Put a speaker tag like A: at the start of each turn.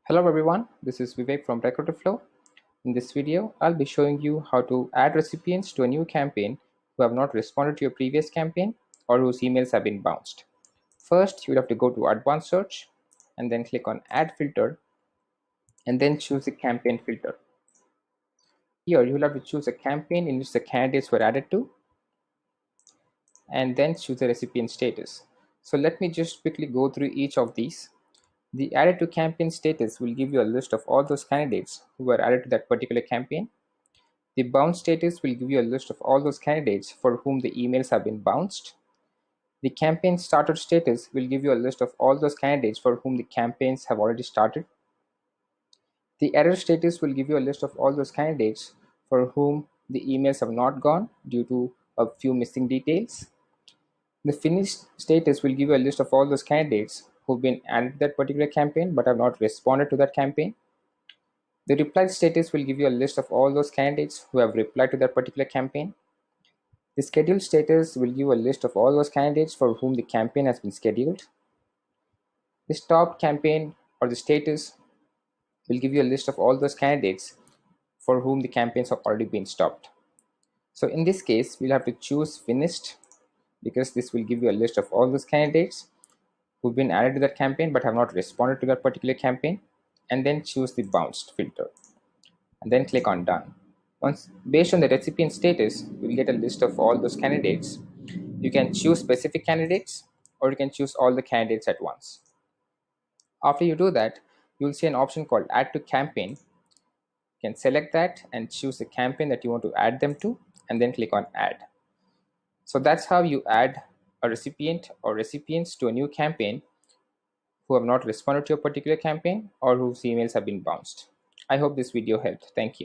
A: Hello everyone, this is Vivek from Recruiterflow. In this video, I'll be showing you how to add recipients to a new campaign who have not responded to your previous campaign or whose emails have been bounced. First, you'll have to go to Advanced Search and then click on Add Filter and then choose the campaign filter. Here, you'll have to choose a campaign in which the candidates were added to and then choose the recipient status. So let me just quickly go through each of these. The added to campaign status will give you a list of all those candidates who were added to that particular campaign. The bounce status will give you a list of all those candidates for whom the emails have been bounced. The campaign started status will give you a list of all those candidates for whom the campaigns have already started. The error status will give you a list of all those candidates for whom the emails have not gone due to a few missing details. The finished status will give you a list of all those candidates who've been added to that particular campaign but have not responded to that campaign. The replied status will give you a list of all those candidates who have replied to that particular campaign. The scheduled status will give a list of all those candidates for whom the campaign has been scheduled. The stopped campaign or the status will give you a list of all those candidates for whom the campaigns have already been stopped. So in this case, we'll have to choose finished because this will give you a list of all those candidates who've been added to that campaign but have not responded to that particular campaign, and then choose the bounced filter and then click on done. Once based on the recipient status, you will get a list of all those candidates. You can choose specific candidates or you can choose all the candidates at once. After you do that, you will see an option called add to campaign. You can select that and choose the campaign that you want to add them to and then click on add. So that's how you add a recipient or recipients to a new campaign who have not responded to a particular campaign or whose emails have been bounced. I hope this video helped. Thank you.